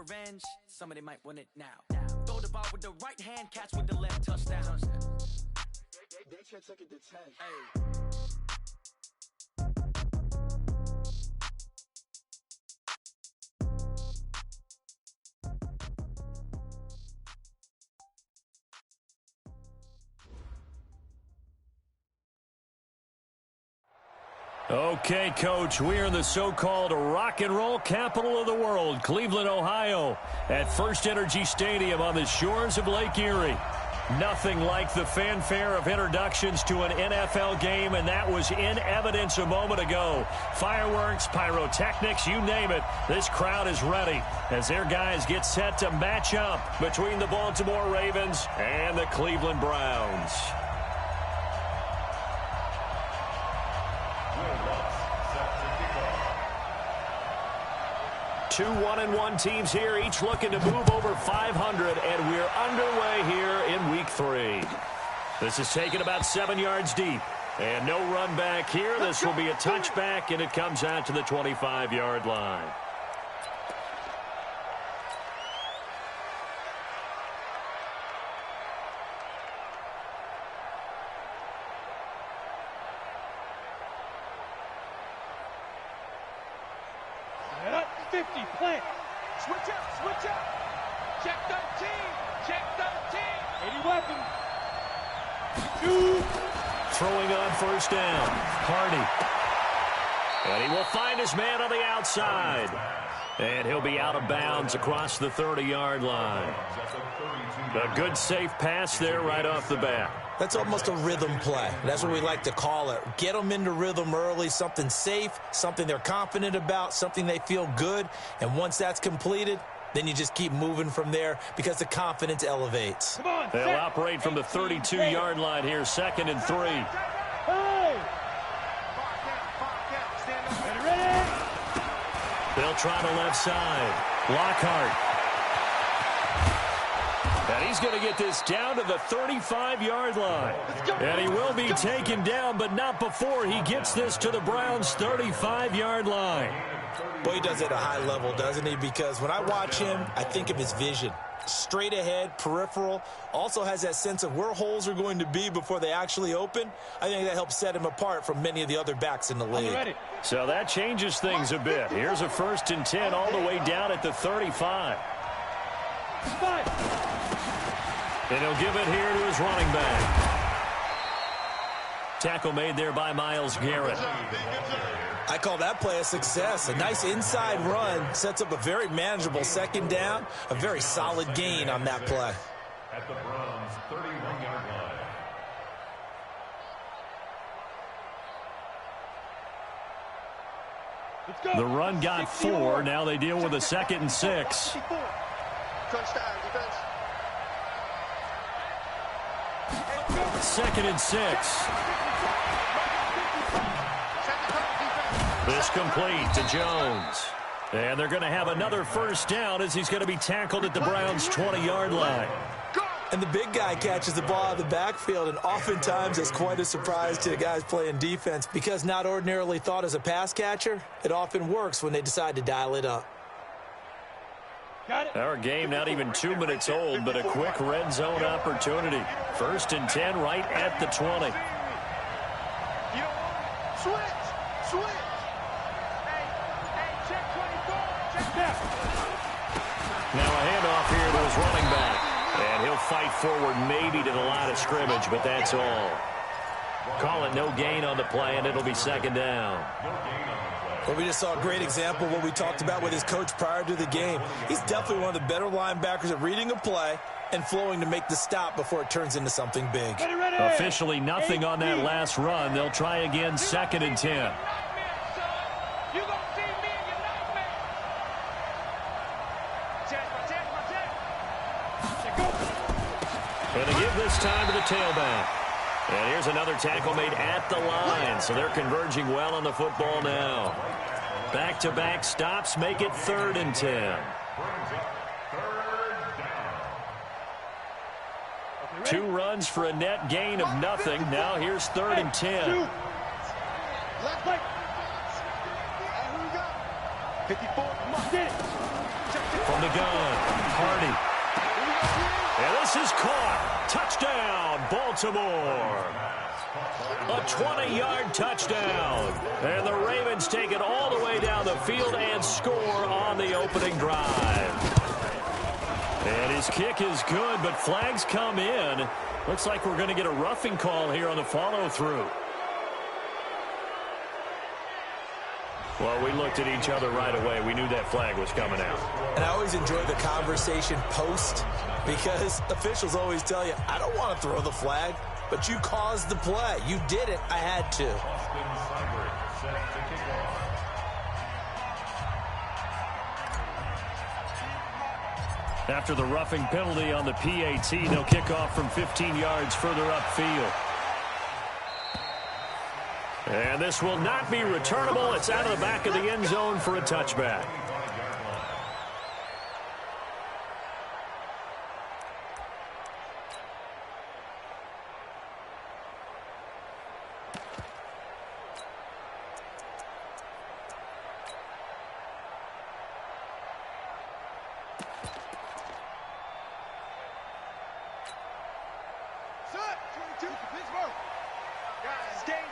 revenge, somebody might win it now. Throw the ball with the right hand, catch with the left, touchdown. They should take it to 10. Hey. Okay, Coach, we are in the so-called rock and roll capital of the world, Cleveland, Ohio, at First Energy Stadium on the shores of Lake Erie. Nothing like the fanfare of introductions to an NFL game, and that was in evidence a moment ago. Fireworks, pyrotechnics, you name it. This crowd is ready as their guys get set to match up between the Baltimore Ravens and the Cleveland Browns. Two 1-1 teams here, each looking to move over 500, and we're underway here in Week 3. This is taken about 7 yards deep, and no run back here. This will be a touchback, and it comes out to the 25-yard line. Plant. Switch up. Check 13. Check 13. 80 weapon. Throwing on first down. Hardy. And he will find his man on the outside. And he'll be out of bounds across the 30-yard line. A good safe pass there right off the bat. That's almost a rhythm play. That's what we like to call it. Get them into rhythm early, something safe, something they're confident about, something they feel good. And once that's completed, then you just keep moving from there because the confidence elevates. Come on, they'll operate from the 32-yard line here, 2nd and 3. Hey! Ready? They'll try the left side. Lockhart. And he's going to get this down to the 35-yard line. And he will be taken down, but not before he gets this to the Browns' 35-yard line. Boy, he does it at a high level, doesn't he? Because when I watch him, I think of his vision. Straight ahead, peripheral. Also has that sense of where holes are going to be before they actually open. I think that helps set him apart from many of the other backs in the league. So that changes things a bit. Here's a 1st and 10 all the way down at the 35. And he'll give it here to his running back. Tackle made there by Myles Garrett. I call that play a success. A nice inside run sets up a very manageable 2nd down. A very solid gain on that play. At the Browns' 31-yard line. The run got 4. Now they deal with a 2nd and 6. Touchdown, defense. 2nd and 6. This complete to Jones. And they're going to have another 1st down as he's going to be tackled at the Browns' 20-yard line. And the big guy catches the ball out of the backfield, and oftentimes it's quite a surprise to the guys playing defense because not ordinarily thought as a pass catcher, it often works when they decide to dial it up. Our game not even 2 minutes old, but a quick red zone opportunity. 1st and 10 right at the 20. Switch. Hey, check 24. Check that. Now a handoff here to his running back. And he'll fight forward maybe to the line of scrimmage, but that's all. Call it no gain on the play, and it'll be 2nd down. Well, we just saw a great example of what we talked about with his coach prior to the game. He's definitely one of the better linebackers at reading a play and flowing to make the stop before it turns into something big. Ready. Officially nothing on that last run. They'll try again, 2nd and 10. And they give this time to the tailback. And here's another tackle made at the line. So they're converging well on the football now. Back-to-back stops make it 3rd and 10. 2 runs for a net gain of nothing. Now here's 3rd and 10. Left leg. 54. From the gun. Hardy. And this is caught. Touchdown, Baltimore. A 20-yard touchdown. And the Ravens take it all the way down the field and score on the opening drive. And his kick is good, but flags come in. Looks like we're going to get a roughing call here on the follow-through. Well, we looked at each other right away. We knew that flag was coming out. And I always enjoy the conversation post because officials always tell you, I don't want to throw the flag, but you caused the play. You did it. I had to. After the roughing penalty on the PAT, they'll kick off from 15 yards further upfield. And this will not be returnable. It's out of the back of the end zone for a touchback.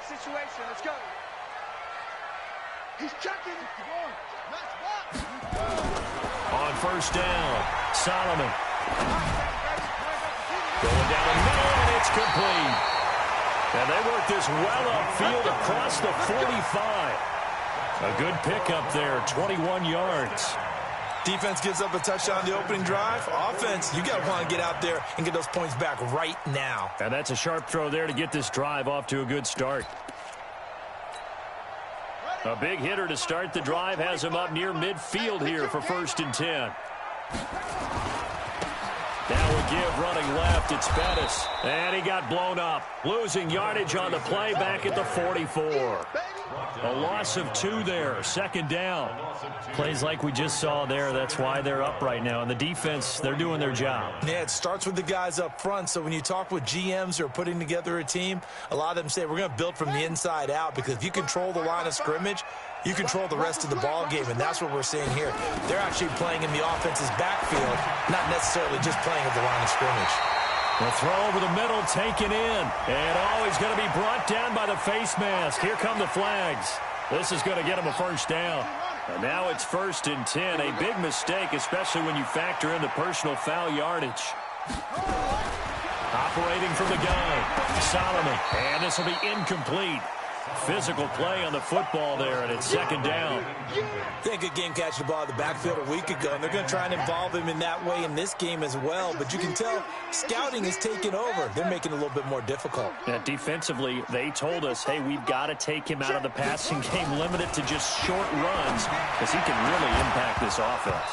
Situation. Let's go. He's checking. On first down, Solomon. Going down the middle, and it's complete. And they work this well upfield across the 45. A good pickup there, 21 yards. Defense gives up a touchdown the opening drive. Offense, you got to want to get out there and get those points back right now. And that's a sharp throw there to get this drive off to a good start. A big hitter to start the drive has him up near midfield here for 1st and 10. Now we give running left. It's Bettis. And he got blown up. Losing yardage on the play back at the 44. A loss of 2 there. 2nd down. Plays like we just saw there. That's why they're up right now. And the defense, they're doing their job. Yeah, it starts with the guys up front. So when you talk with GMs who are putting together a team, a lot of them say we're going to build from the inside out, because if you control the line of scrimmage, you control the rest of the ball game, and that's what we're seeing here. They're actually playing in the offense's backfield, not necessarily just playing at the line of scrimmage. The throw over the middle taken in. And he's going to be brought down by the face mask. Here come the flags. This is going to get him a 1st down. And now it's 1st and 10. A big mistake, especially when you factor in the personal foul yardage. Operating from the gun, Solomon. And this will be incomplete. Physical play on the football there, and it's 2nd down. They had a good game catching the ball in the backfield a week ago, and they're going to try and involve him in that way in this game as well. But you can tell scouting is taking over. They're making it a little bit more difficult. Yeah, defensively, they told us, hey, we've got to take him out of the passing game, limit it to just short runs, because he can really impact this offense.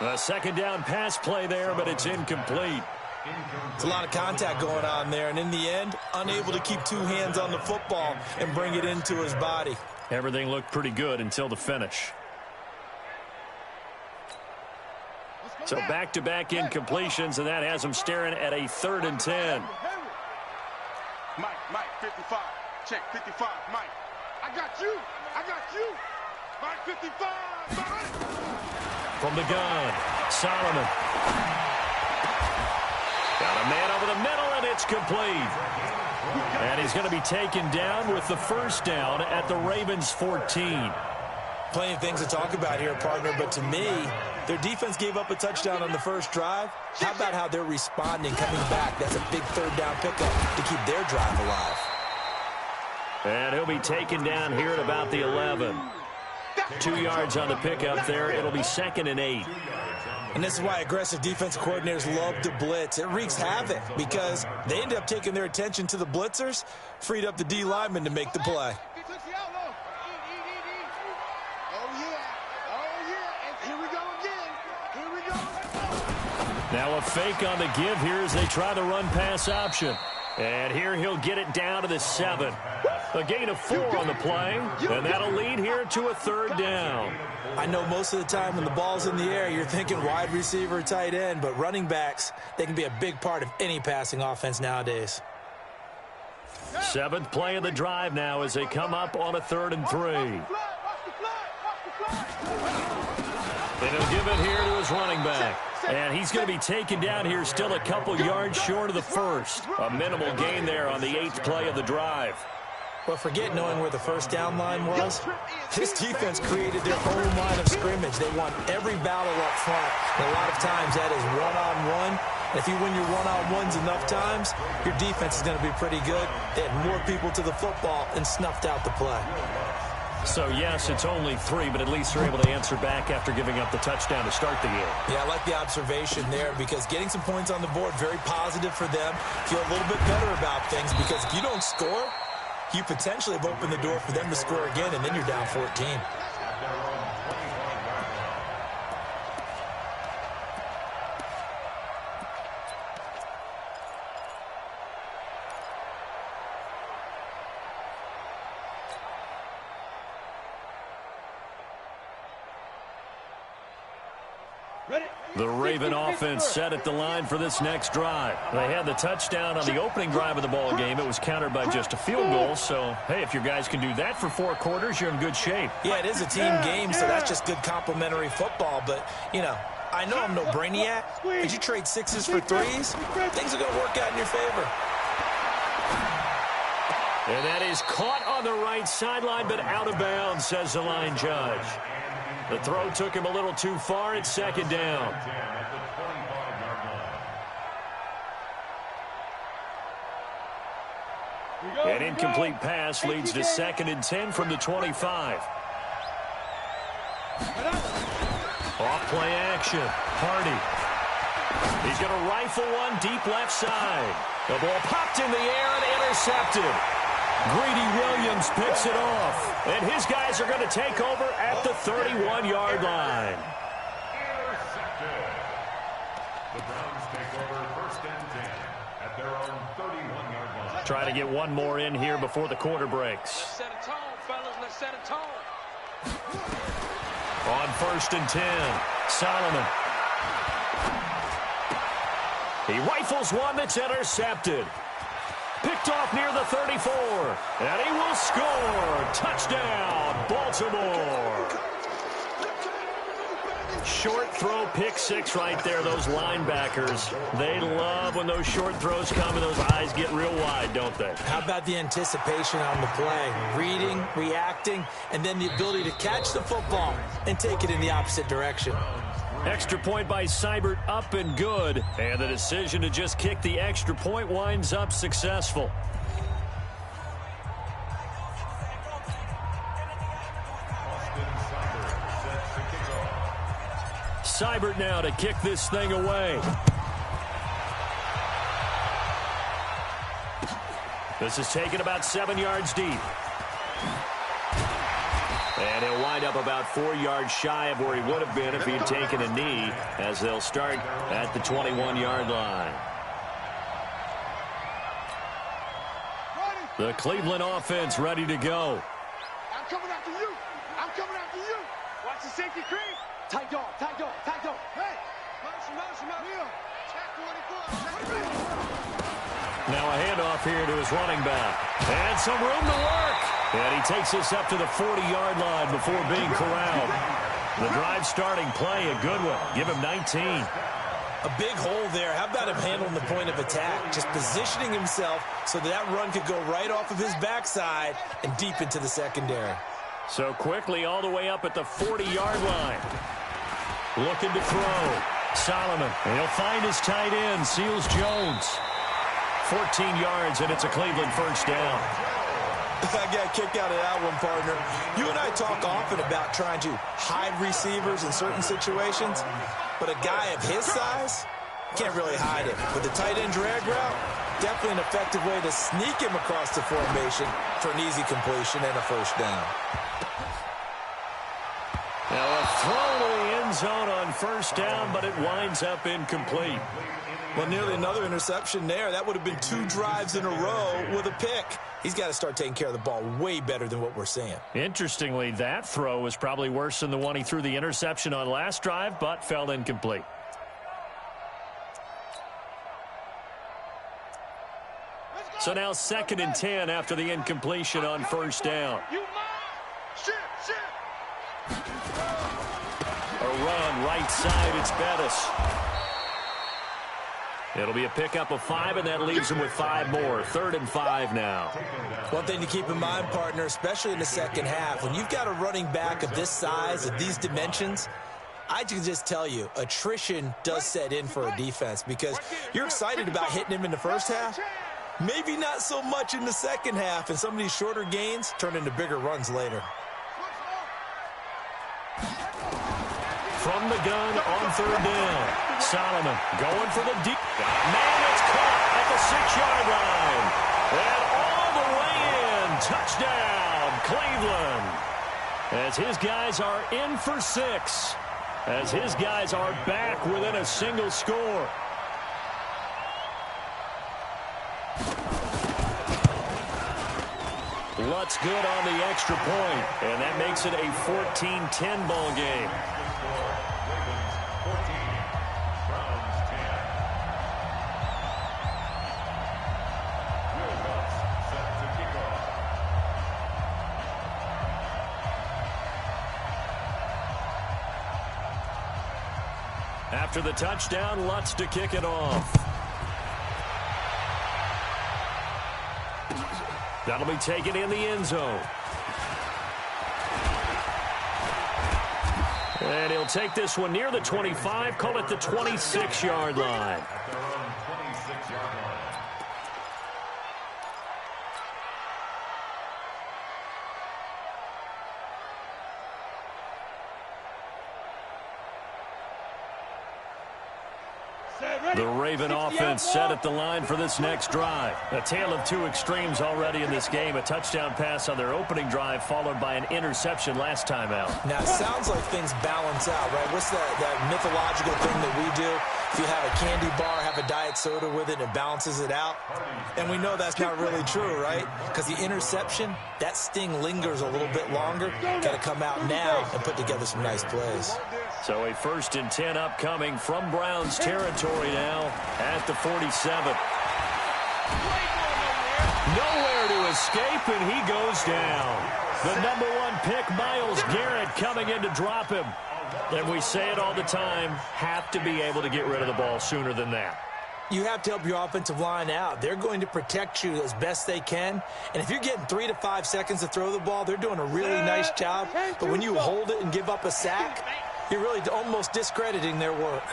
A 2nd down pass play there, but it's incomplete. It's a lot of contact going on there, and in the end, unable to keep 2 hands on the football and bring it into his body. Everything looked pretty good until the finish. So back-to-back incompletions, and that has him staring at a 3rd and 10. Mike, 55. Check, 55. Mike, I got you. Mike, 55. From the gun, Solomon. Got a man over the middle, and it's complete. And he's going to be taken down with the 1st down at the Ravens' 14. Plenty of things to talk about here, partner, but to me, their defense gave up a touchdown on the first drive. How about how they're responding, coming back? That's a big 3rd down pickup to keep their drive alive. And he'll be taken down here at about the 11. 2 yards on the pickup there. It'll be 2nd and 8. And this is why aggressive defensive coordinators love to blitz. It wreaks havoc because they end up taking their attention to the blitzers, freed up the D lineman to make the play. Now a fake on the give here as they try the run-pass option. And here he'll get it down to the 7. A gain of 4 on the play, and that'll lead here to a 3rd down. I know most of the time when the ball's in the air, you're thinking wide receiver, tight end, but running backs, they can be a big part of any passing offense nowadays. 7th play of the drive now as they come up on a 3rd and 3. And he'll give it here to his running back. And he's going to be taken down here still a couple yards short of the first. A minimal gain there on the 8th play of the drive. Well, forget knowing where the first down line was. This defense created their own line of scrimmage. They won every battle up front. And a lot of times that is one-on-one. And if you win your one-on-ones enough times, your defense is going to be pretty good. They had more people to the football and snuffed out the play. So, yes, it's only 3, but at least they're able to answer back after giving up the touchdown to start the game. Yeah, I like the observation there because getting some points on the board, very positive for them. Feel a little bit better about things because if you don't score, you potentially have opened the door for them to score again, and then you're down 14. The Raven offense set at the line for this next drive. They had the touchdown on the opening drive of the ball game. It was countered by just a field goal. So, hey, if your guys can do that for 4 quarters, you're in good shape. Yeah, it is a team game, so that's just good complementary football. But, you know, I know I'm no brainiac. Did you trade 6s for 3s? Things are going to work out in your favor. And that is caught on the right sideline, but out of bounds, says the line judge. The throw took him a little too far. It's second down. An incomplete pass leads to 2nd and 10 from the 25. Off play action. Hardy. He's going to rifle one deep left side. The ball popped in the air and intercepted. Greedy Williams picks it off, and his guys are going to take over at the 31-yard line. Intercepted. The Browns take over 1st and 10 at their own 31-yard line. Trying to get one more in here before the quarter breaks. Let's set a tone, fellas. Let's set a tone. On 1st and 10, Solomon. He rifles one that's intercepted. Picked off near the 34, and he will score. Touchdown, Baltimore. Short throw, pick 6 right there, those linebackers. They love when those short throws come and those eyes get real wide, don't they? How about the anticipation on the play? Reading, reacting, and then the ability to catch the football and take it in the opposite direction. Extra point by Seibert, up and good. And the decision to just kick the extra point winds up successful. Seibert now to kick this thing away. This is taken about 7 yards deep. And he'll wind up about 4 yards shy of where he would have been if he had taken a knee, as they'll start at the 21-yard line. The Cleveland offense ready to go. I'm coming after you. I'm coming after you. Watch the safety creep. Tight dog, tight dog, tight dog. Hey, motion. Check 24. Now a handoff here to his running back. And some room to work. And he takes us up to the 40-yard line before being corralled. The drive starting play, a good one. Give him 19. A big hole there. How about him handling the point of attack? Just positioning himself so that run could go right off of his backside and deep into the secondary. So quickly all the way up at the 40-yard line. Looking to throw. Solomon. And he'll find his tight end, Seals Jones. 14 yards, and it's a Cleveland first down. I got a kick out of that one, partner. You and I talk often about trying to hide receivers in certain situations, but a guy of his size can't really hide it. With the tight end drag route, definitely an effective way to sneak him across the formation for an easy completion and a first down. Now a throw to the end zone on first down, but it winds up incomplete. Well, nearly another interception there. That would have been 2 drives in a row with a pick. He's got to start taking care of the ball way better than what we're seeing. Interestingly, that throw was probably worse than the one he threw the interception on last drive, but fell incomplete. So now 2nd and 10 after the incompletion on first down. Shit. A run right side. It's Bettis. It'll be a pickup of 5, and that leaves them with 5 more. 3rd and 5 now. One thing to keep in mind, partner, especially in the second half, when you've got a running back of this size, of these dimensions, I can just tell you, attrition does set in for a defense because you're excited about hitting him in the first half. Maybe not so much in the second half, and some of these shorter gains turn into bigger runs later. From the gun on 3rd down. Solomon going for the deep. Man, it's caught at the 6-yard line. And all the way in. Touchdown, Cleveland. As his guys are in for 6. As his guys are back within a single score. Lutz good on the extra point, and that makes it a 14-10 ball game. After the touchdown, Lutz to kick it off. That'll be taken in the end zone. And he'll take this one near the 25, call it the 26-yard line. The Raven offense set at the line for this next drive. A tale of 2 extremes already in this game. A touchdown pass on their opening drive followed by an interception last time out. Now, it sounds like things balance out, right? What's that mythological thing that we do? If you have a candy bar, have a diet soda with it, it balances it out. And we know that's not really true, right? Because the interception, that sting lingers a little bit longer. Got to come out now and put together some nice plays. So a 1st and 10 upcoming from Browns territory now at the 47. Nowhere to escape, and he goes down. The number 1 pick, Myles Garrett, coming in to drop him. And we say it all the time, have to be able to get rid of the ball sooner than that. You have to help your offensive line out. They're going to protect you as best they can. And if you're getting 3 to 5 seconds to throw the ball, they're doing a really nice job. But when you hold it and give up a sack, you're really almost discrediting their work.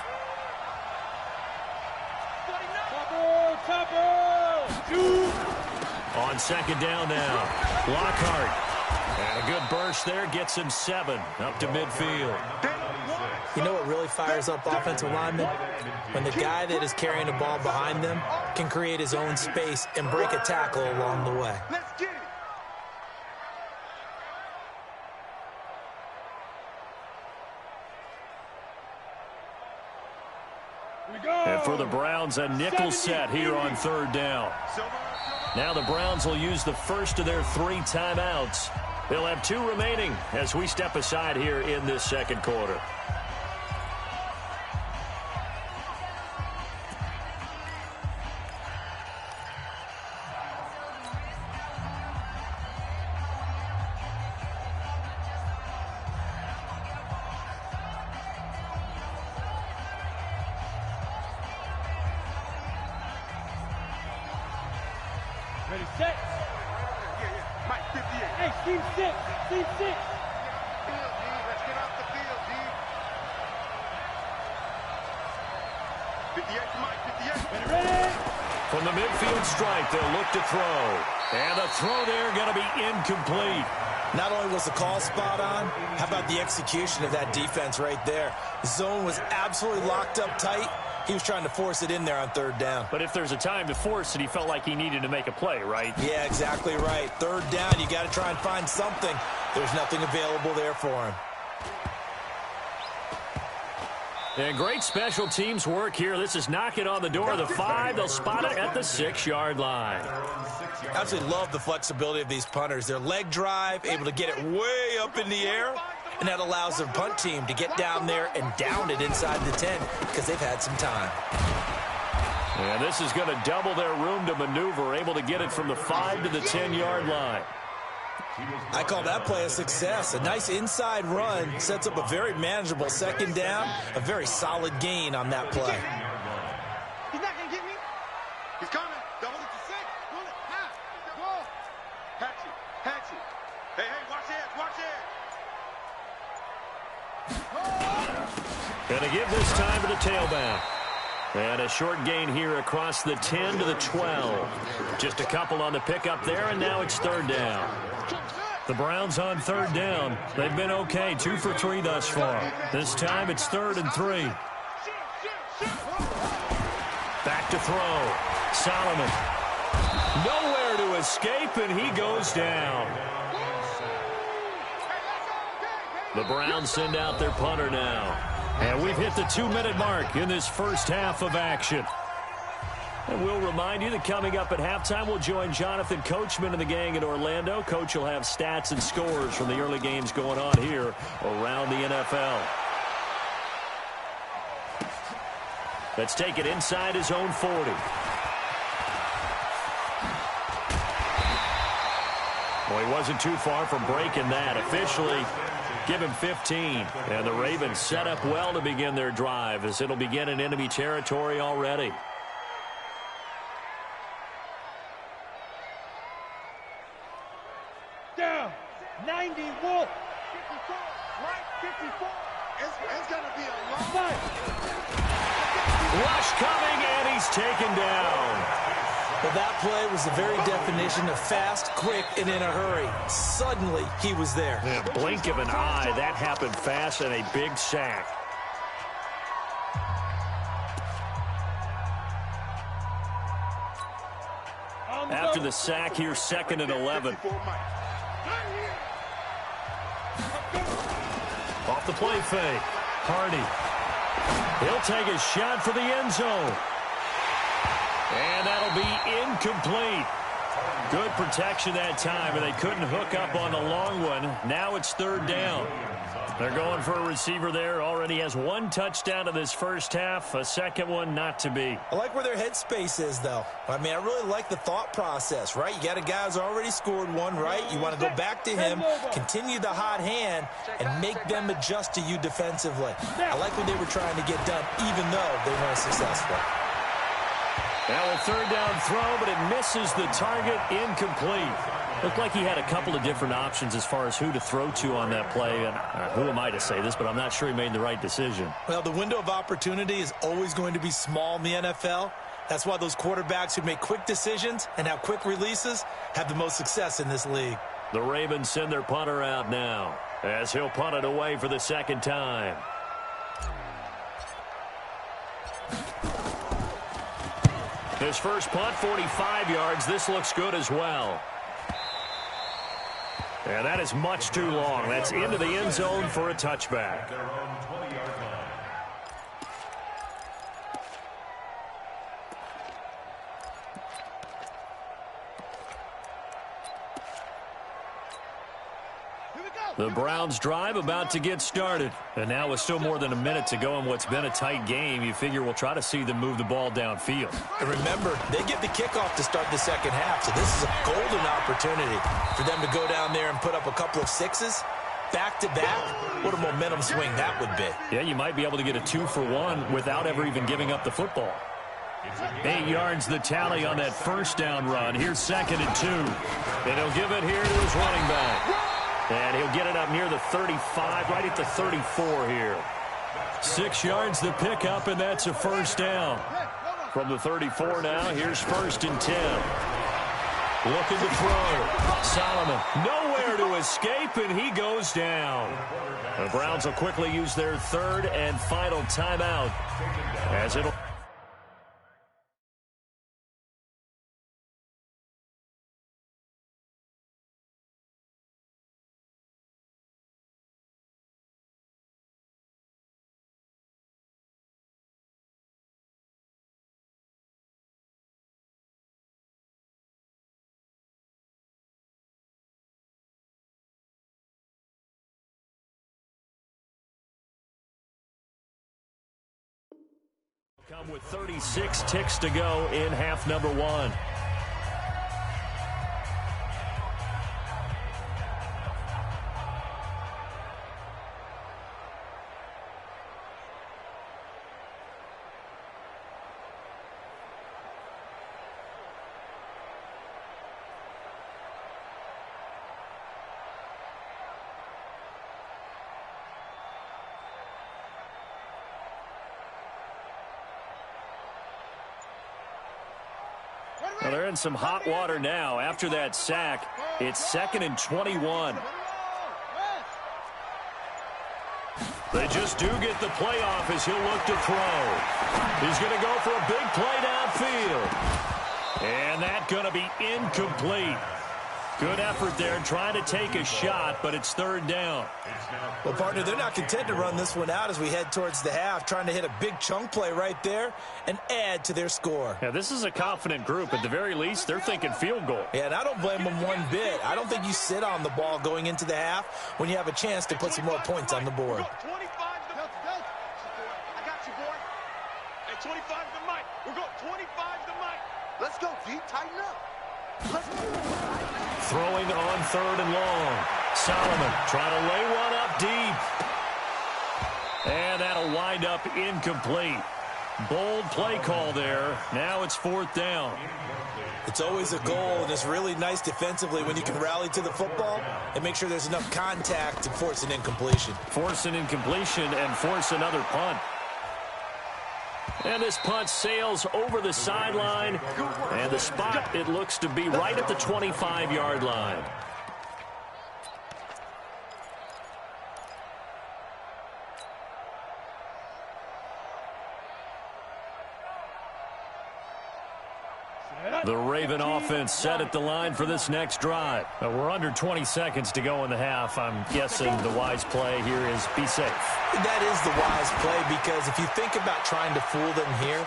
On 2nd down now, Lockhart. And a good burst there gets him 7 up to midfield. You know what really fires up offensive linemen? When the guy that is carrying the ball behind them can create his own space and break a tackle along the way. Let's get it. And for the Browns, a nickel set here on 3rd down. Now the Browns will use the first of their 3 timeouts. They'll have 2 remaining as we step aside here in this second quarter. Ready, set. Mike, 58. Hey, team 6. Team 6. Field, D. Let's get off the field, D. 58 to Mike, 58. Ready. From the midfield stripe, they'll look to throw. And the throw there going to be incomplete. Not only was the call spot on, how about the execution of that defense right there? The zone was absolutely locked up tight. He was trying to force it in there on 3rd down. But if there's a time to force it, he felt like he needed to make a play, right? Yeah, exactly right. 3rd down, you got to try and find something. There's nothing available there for him. And great special teams work here. This is knocking on the door of the 5. They'll spot it at the 6-yard line. I absolutely love the flexibility of these punters. Their leg drive, able to get it way up in the air, and that allows their punt team to get down there and down it inside the 10 because they've had some time. And this is going to double their room to maneuver, able to get it from the 5 to the 10-yard line. I call that play a success. A nice inside run sets up a very manageable second down, a very solid gain on that play. He's not going to get me. He's coming. Double it to 6. Pull it. Half. Go. Hatchet. Hatchet. Hey, watch it. Watch it. Going to give this time to the tailback. And a short gain here across the 10 to the 12. Just a couple on the pickup there, and now it's third down. The Browns on third down. They've been okay, 2 for 3 thus far. This time it's 3rd and 3. Back to throw. Solomon. Nowhere to escape, and he goes down. The Browns send out their punter now. And we've hit the 2-minute mark in this first half of action. And we'll remind you that coming up at halftime, we'll join Jonathan Coachman and the gang in Orlando. Coach will have stats and scores from the early games going on here around the NFL. Let's take it inside his own 40. Well, he wasn't too far from breaking that. Officially, give him 15. And the Ravens set up well to begin their drive as it'll begin in enemy territory already. Down. 90 Wolf. 54. Right. 54. It's going to be a long Fight. Rush coming, and he's taken down. Well, that play was the very definition of fast, quick, and in a hurry. Suddenly, he was there. In a blink of an eye, that happened fast, and a big sack. After the sack, here's 2nd and 11. Off the play fake. Hardy. He'll take a shot for the end zone. And that'll be incomplete. Good protection that time, and they couldn't hook up on the long one. Now it's 3rd down. They're going for a receiver there. Already has 1 touchdown in this first half. A second one not to be. I like where their headspace is, though. I mean, I really like the thought process, right? You got a guy who's already scored 1, right? You want to go back to him, continue the hot hand, and make them adjust to you defensively. I like what they were trying to get done, even though they weren't successful. Now a 3rd down throw, but it misses the target. Incomplete. Looked like he had a couple of different options as far as who to throw to on that play. And who am I to say this, but I'm not sure he made the right decision. Well, the window of opportunity is always going to be small in the NFL. That's why those quarterbacks who make quick decisions and have quick releases have the most success in this league. The Ravens send their punter out now as he'll punt it away for the 2nd time. His first punt, 45 yards. This looks good as well. And that is much too long. That's into the end zone for a touchback. The Browns drive about to get started. And now with still more than a minute to go in what's been a tight game, you figure we'll try to see them move the ball downfield. And remember, they get the kickoff to start the second half, so this is a golden opportunity for them to go down there and put up a couple of 6s. Back-to-back, what a momentum swing that would be. Yeah, you might be able to get a 2-for-1 without ever even giving up the football. 8 yards the tally on that first down run. Here's 2nd and 2. And he'll give it here to his running back. And he'll get it up near the 35, right at the 34 here. 6 yards the pickup, and that's a first down. From the 34 now, here's 1st and 10. Looking to throw. Solomon, nowhere to escape, and he goes down. The Browns will quickly use their 3rd and final timeout as it'll... Come with 36 ticks to go in half number 1. they're in some hot water now. After that sack, it's 2nd and 21. They just do get the play off as he'll look to throw. He's going to go for a big play downfield. And that's going to be incomplete. Good effort there trying to take a shot, but it's 3rd down. Well, partner, they're not content to run this one out as we head towards the half, trying to hit a big chunk play right there and add to their score. Yeah, this is a confident group. At the very least, they're thinking field goal. Yeah, and I don't blame them one bit. I don't think you sit on the ball going into the half when you have a chance to put some more points on the board. 25 to I got you, boy. Hey, 25 to Mike. We're going 25 to Mike. Let's go, D. Tighten up. Let's go. Throwing on 3rd and long. Solomon trying to lay one up deep. And that'll wind up incomplete. Bold play call there. Now it's 4th down. It's always a goal, and it's really nice defensively when you can rally to the football and make sure there's enough contact to force an incompletion. Force an incompletion and force another punt. And this punt sails over the sideline, and the spot, it looks to be right at the 25-yard line. The Raven offense set at the line for this next drive. We're under 20 seconds to go in the half. I'm guessing the wise play here is be safe. That is the wise play, because if you think about trying to fool them here.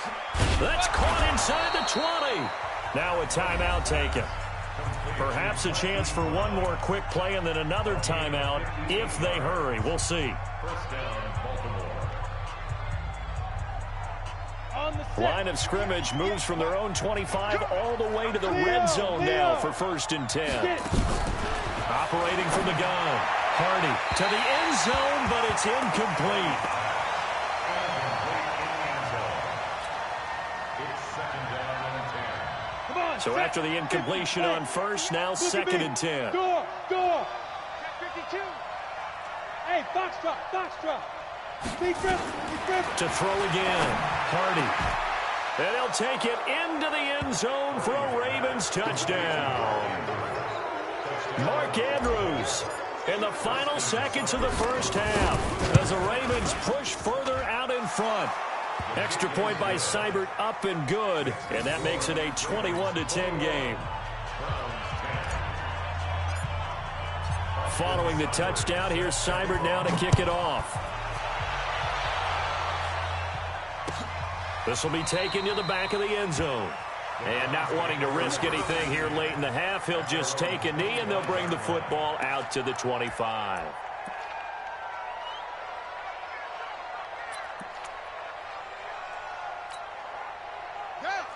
That's caught inside the 20. Now a timeout taken. Perhaps a chance for one more quick play and then another timeout if they hurry. We'll see. First down, Baltimore. Line of scrimmage moves from their own 25 all the way to the red zone now for 1st and 10. Operating from the gun. Hardy to the end zone, but it's incomplete. So after the incompletion on 1st, now 2nd and 10. Door. 52. Hey, box drop. Big grip. To throw again. Hardy. And they'll take it into the end zone for a Ravens touchdown. Mark Andrews in the final seconds of the 1st half as the Ravens push further out in front. Extra point by Seibert up and good, and that makes it a 21-10 game. Following the touchdown, here's Seibert now to kick it off. This will be taken to the back of the end zone. And not wanting to risk anything here late in the half, he'll just take a knee, and they'll bring the football out to the 25.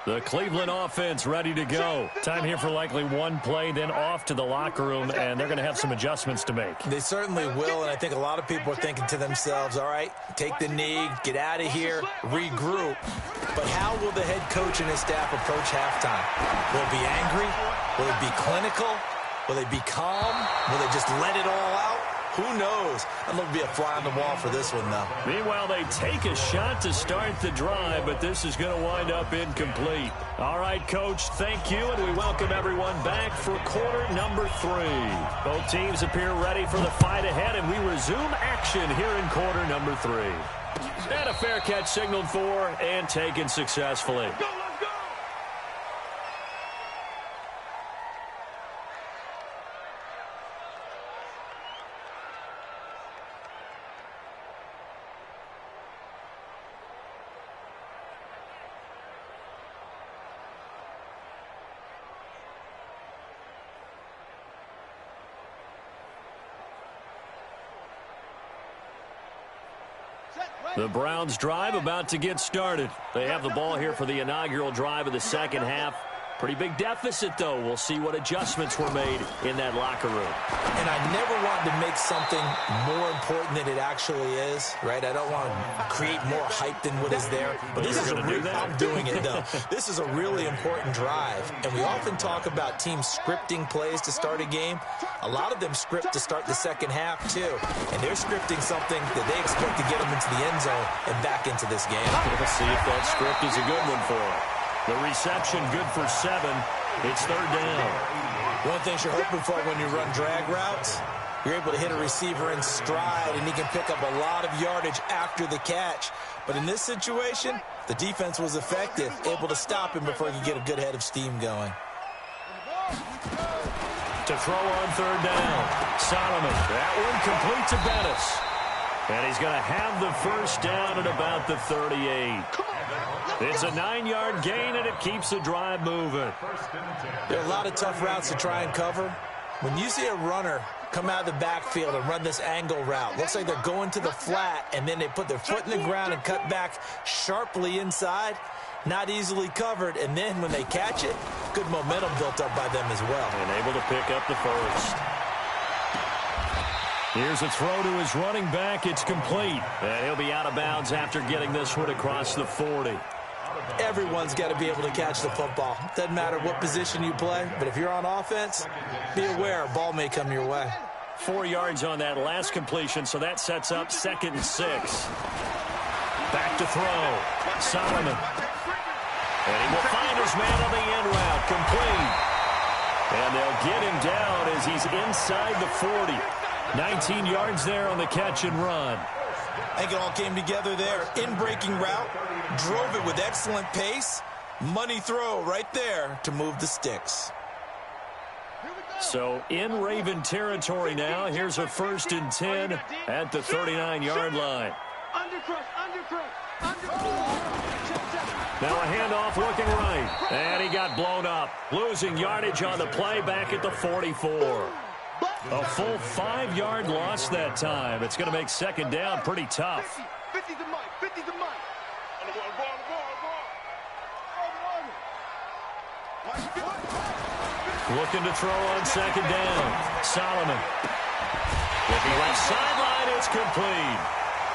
The Cleveland offense ready to go. Time here for likely one play, then off to the locker room, and they're going to have some adjustments to make. They certainly will, and I think a lot of people are thinking to themselves, all right, take the knee, get out of here, regroup. But how will the head coach and his staff approach halftime? Will it be angry? Will it be clinical? Will they be calm? Will they just let it all out? Who knows? I'm going to be a fly on the wall for this one, though. Meanwhile, they take a shot to start the drive, but this is going to wind up incomplete. All right, Coach, thank you, and we welcome everyone back for quarter number 3. Both teams appear ready for the fight ahead, and we resume action here in quarter number 3. And a fair catch signaled for and taken successfully. The Browns drive about to get started. They have the ball here for the inaugural drive of the second half. Pretty big deficit, though. We'll see what adjustments were made in that locker room. And I never want to make something more important than it actually is, right? I don't want to create more hype than what is there. But this is I'm doing it, though. This is a really important drive. And we often talk about teams scripting plays to start a game. A lot of them script to start the second half, too. And they're scripting something that they expect to get them into the end zone and back into this game. We'll see if that script is a good one for them. The reception good for 7, It's third down. One thing you're hoping for when you run drag routes, you're able to hit a receiver in stride, and he can pick up a lot of yardage after the catch. But in this situation, the defense was effective, able to stop him before he could get a good head of steam going. To throw on third down. Solomon. That one complete to Bettis. And he's going to have the first down at about the 38. It's a 9-yard gain, and it keeps the drive moving. There are a lot of tough routes to try and cover. When you see a runner come out of the backfield and run this angle route, looks like they're going to the flat, and then they put their foot in the ground and cut back sharply inside. Not easily covered, and then when they catch it, good momentum built up by them as well. And able to pick up the first. Here's a throw to his running back. It's complete. And he'll be out of bounds after getting this one across the 40. Everyone's got to be able to catch the football. Doesn't matter what position you play, but if you're on offense, be aware a ball may come your way. 4 yards on that last completion, so that sets up 2nd and 6. Back to throw. Solomon. And he will find his man on the end route. Complete. And they'll get him down as he's inside the 40. 19 yards there on the catch and run. I think it all came together there. In-breaking route. Drove it with excellent pace. Money throw right there to move the sticks. So in Raven territory now. Here's a 1st and 10 at the 39-yard line. Now a handoff looking right. And he got blown up. Losing yardage on the play back at the 44. A full 5-yard loss that time. It's going to make 2nd down pretty tough. 50 to Mike. 50 to Mike. Looking to throw on 2nd down. Solomon. Looking left sideline. It's complete.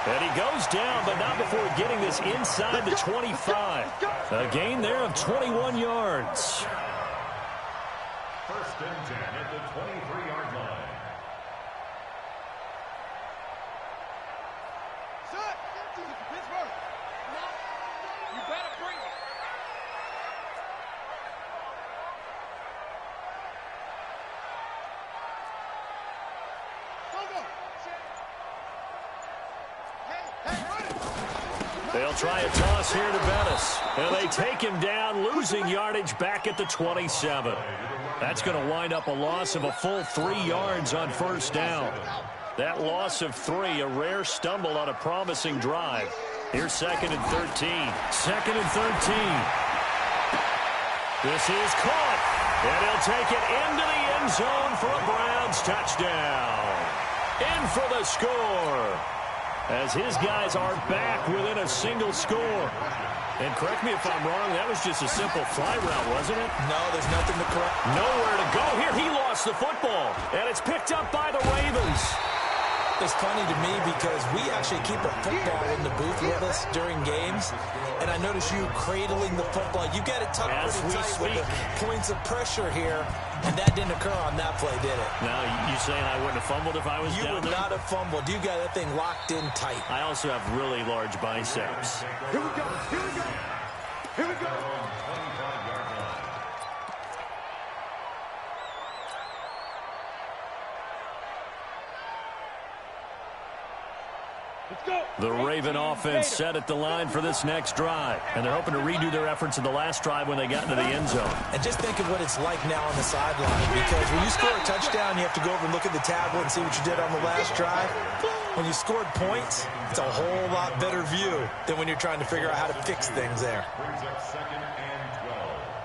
And he goes down, but not before getting this inside the 25. A gain there of 21 yards. 1st and 10 at the 23-yard line. You better bring it. They'll try a toss here to Bettis. And they take him down, losing yardage back at the 27. That's going to wind up a loss of a full 3 yards on 1st down. That loss of 3, a rare stumble on a promising drive. Here's 2nd and 13. 2nd and 13. This is caught. And he'll take it into the end zone for a Browns touchdown. In for the score, as his guys are back within a single score. And correct me if I'm wrong, that was just a simple fly route, wasn't it? No, there's nothing to correct. Nowhere to go here. He lost the football, and it's picked up by the Ravens. It's funny to me because we actually keep a football in the booth with us during games, and I notice you cradling the football. You got it tucked pretty tight with the points of pressure here, and that didn't occur on that play, did it? Now, you saying I wouldn't have fumbled if I was down there? You would not have fumbled. You got that thing locked in tight. I also have really large biceps. Here we go. Here we go. Here we go. The Raven offense set at the line for this next drive. And they're hoping to redo their efforts in the last drive when they got into the end zone. And just think of what it's like now on the sideline. Because when you score a touchdown, you have to go over and look at the tablet and see what you did on the last drive. When you scored points, it's a whole lot better view than when you're trying to figure out how to fix things there.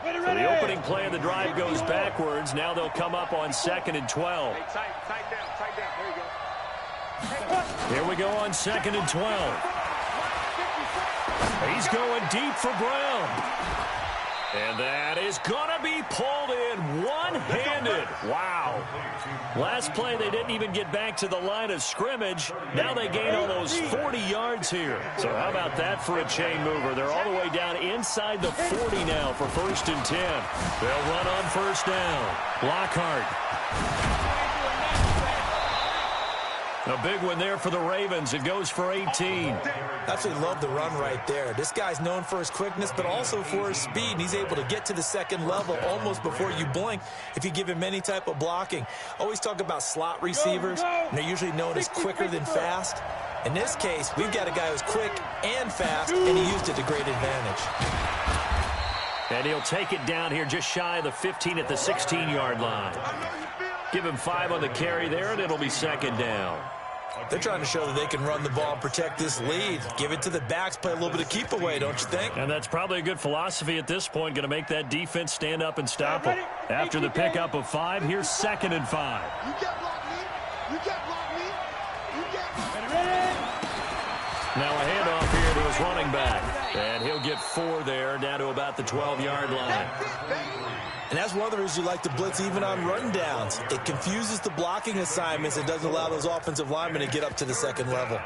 So the opening play of the drive goes backwards. Now they'll come up on 2nd and 12. Hey, tight down. There you go. Here we go on 2nd and 12. He's going deep for Brown. And that is going to be pulled in one-handed. Wow. Last play, they didn't even get back to the line of scrimmage. Now they gain almost 40 yards here. So how about that for a chain mover? They're all the way down inside the 40 now for 1st and 10. They'll run on 1st down. Lockhart. A big one there for the Ravens. It goes for 18. Absolutely love the run right there. This guy's known for his quickness, but also for his speed. And he's able to get to the second level almost before you blink if you give him any type of blocking. Always talk about slot receivers, and they're usually known as quicker than fast. In this case, we've got a guy who's quick and fast, and he used it to great advantage. And he'll take it down here just shy of the 15 at the 16-yard line. Give him 5 on the carry there, and it'll be second down. They're trying to show that they can run the ball and protect this lead. Give it to the backs, play a little bit of keep away, don't you think? And that's probably a good philosophy at this point, going to make that defense stand up and stop them. After the pickup of 5, here's 2nd and 5. You can't block me. You can't block me. You can't block me. Now a handoff here to his running back. And he'll get 4 there, down to about the 12-yard line. And that's one of the reasons you like to blitz even on rundowns. It confuses the blocking assignments and doesn't allow those offensive linemen to get up to the second level.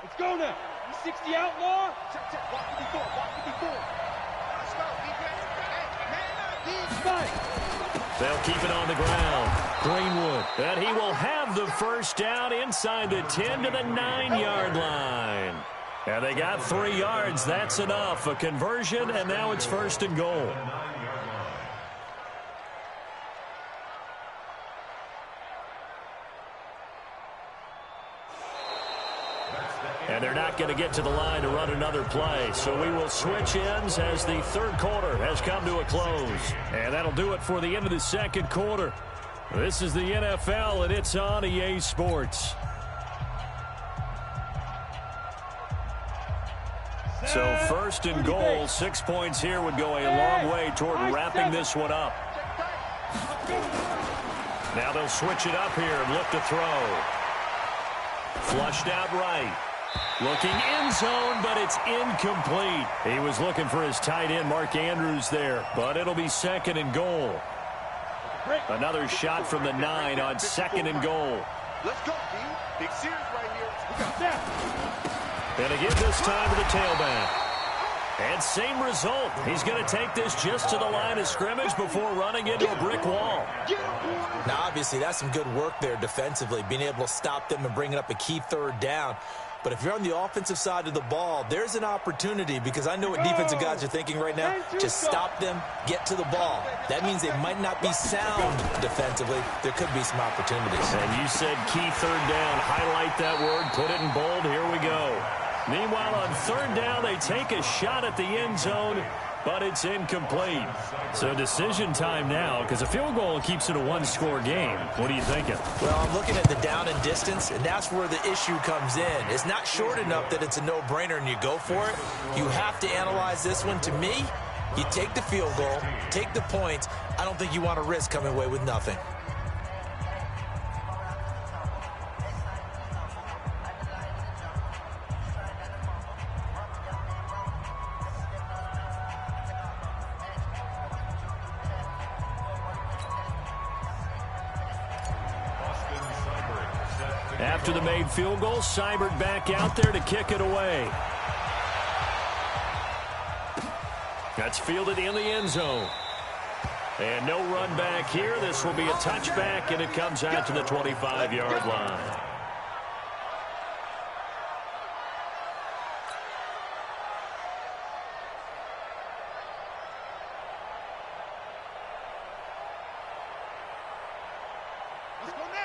Let's go now. You 60 outlaw. Check, check. Walk to before. Walk to before. Let's go. Defense. Hey, man. They'll keep it on the ground. Greenwood. And he will have the first down inside the 10 to the 9-yard line. And they got 3 yards. That's enough. A conversion, and now it's 1st and goal. And they're not going to get to the line to run another play. So we will switch ends as the 3rd quarter has come to a close. And that'll do it for the end of the 2nd quarter. This is the NFL, and it's on EA Sports. So 1st and goal, 6 points here would go a long way toward wrapping this one up. Now they'll switch it up here and look to throw. Flushed out right. Looking end zone, but it's incomplete. He was looking for his tight end, Mark Andrews, there, but it'll be 2nd and goal. Another shot from the 9 on 2nd and goal. Let's go, D. Big series right here. We got that. And again this time to the tailback. And same result. He's going to take this just to the line of scrimmage before running into a brick wall. Now, obviously, that's some good work there defensively, being able to stop them and bringing up a key 3rd down. But if you're on the offensive side of the ball, there's an opportunity, because I know what defensive guys are thinking right now. Just stop them, get to the ball. That means they might not be sound defensively. There could be some opportunities. And you said key 3rd down. Highlight that word. Put it in bold. Here we go. Meanwhile, on 3rd down, they take a shot at the end zone, but it's incomplete. So decision time now, because a field goal keeps it a 1-score game. What are you thinking? Well, I'm looking at the down and distance, and that's where the issue comes in. It's not short enough that it's a no-brainer and you go for it. You have to analyze this one. To me, you take the field goal, take the points. I don't think you want to risk coming away with nothing. After the made field goal, Seibert back out there to kick it away. That's fielded in the end zone. And no run back here. This will be a touchback, and it comes out to the 25-yard line.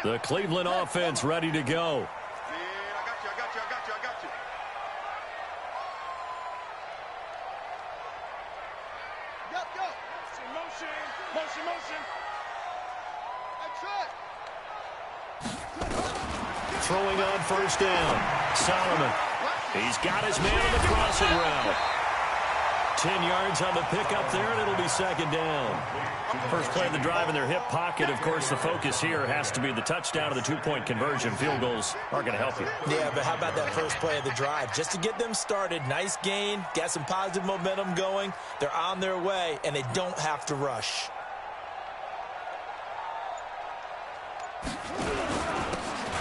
The Cleveland offense ready to go. Man, I got you. Go. Motion. Throwing on 1st down. Solomon. He's got his man on the crossing route. 10 yards on the pickup there, and it'll be 2nd down. First play of the drive in their hip pocket. Of course, the focus here has to be the touchdown of the 2-point conversion. Field goals are going to help you. Yeah, but how about that first play of the drive? Just to get them started, nice gain, got some positive momentum going. They're on their way, and they don't have to rush.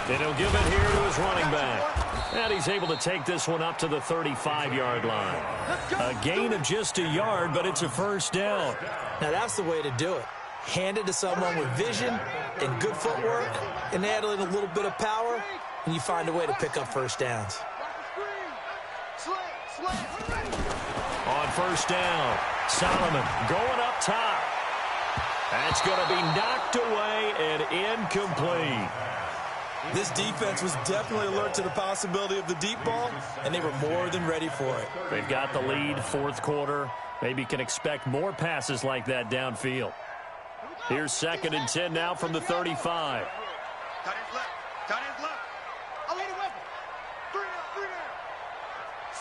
And he'll give it here to his running back. And he's able to take this one up to the 35-yard line. A gain of just a yard, but it's a 1st down. Now, that's the way to do it. hand it to someone with vision and good footwork and add in a little bit of power, and you find a way to pick up first downs. On first down, Solomon going up top. That's going to be knocked away and incomplete. This defense was definitely alert to the possibility of the deep ball, and they were more than ready for it. They've got the lead, fourth quarter. Maybe can expect more passes like that downfield. Here's 2nd and 10 now from the 35. Tight ends left. Tight ends left. I'll lead a weapon. 3 down.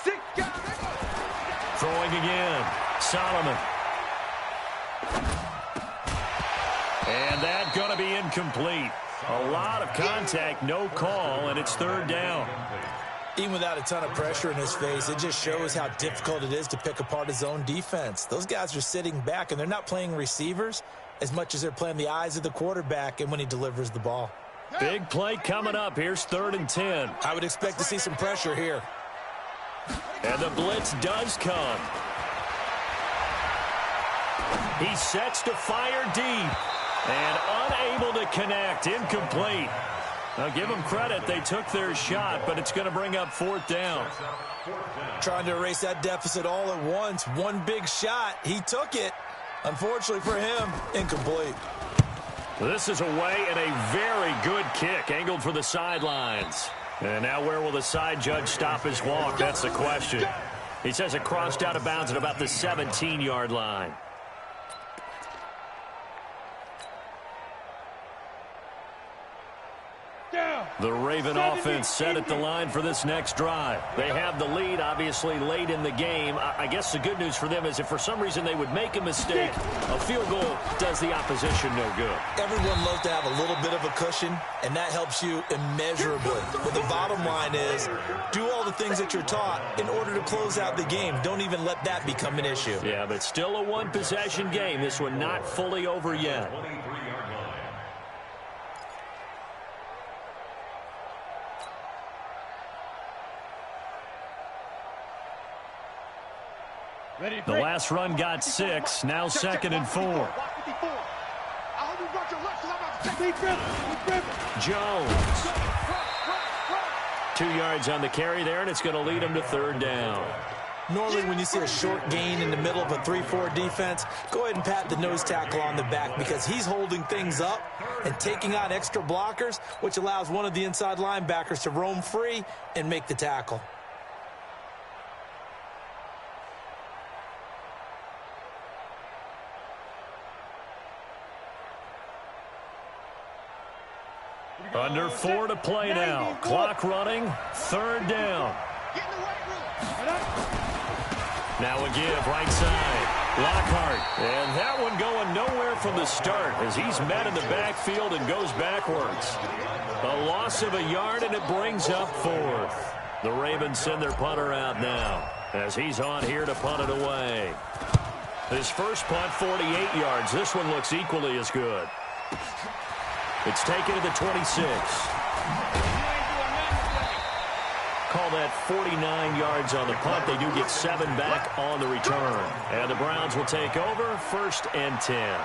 6 guys. Throwing again. Solomon. And that's going to be incomplete. A lot of contact, no call, and it's 3rd down. Even without a ton of pressure in his face, it just shows how difficult it is to pick apart his own defense. Those guys are sitting back, and they're not playing receivers as much as they're playing the eyes of the quarterback and when he delivers the ball. Big play coming up. Here's 3rd and 10. I would expect to see some pressure here. And the blitz does come. He sets to fire deep. And unable to connect. Incomplete. Now, give them credit. They took their shot, but it's going to bring up 4th down. Trying to erase that deficit all at once. One big shot. He took it. Unfortunately for him, incomplete. This is away and a very good kick. Angled for the sidelines. And now where will the side judge stop his walk? That's the question. He says it crossed out of bounds at about the 17-yard line. The Raven offense set at the line for this next drive. They have the lead, obviously, late in the game. I guess the good news for them is if for some reason they would make a mistake, a field goal does the opposition no good. Everyone loves to have a little bit of a cushion, and that helps you immeasurably. But the bottom line is, do all the things that you're taught in order to close out the game. Don't even let that become an issue. Yeah, but still a one-possession game. This one not fully over yet. The last run got 6. Now 2nd and 4. Jones. 2 yards on the carry there, and it's going to lead him to 3rd down. Normally when you see a short gain in the middle of a 3-4 defense, go ahead and pat the nose tackle on the back because he's holding things up and taking out extra blockers, which allows one of the inside linebackers to roam free and make the tackle. Under 4 to play now. Clock running. 3rd down. Now a give right side. Lockhart. And that one going nowhere from the start as he's met in the backfield and goes backwards. A loss of a yard, and it brings up 4th. The Ravens send their punter out now as he's on here to punt it away. His first punt, 48 yards. This one looks equally as good. It's taken to the 26. Call that 49 yards on the punt. They do get 7 back on the return. And the Browns will take over 1st and 10.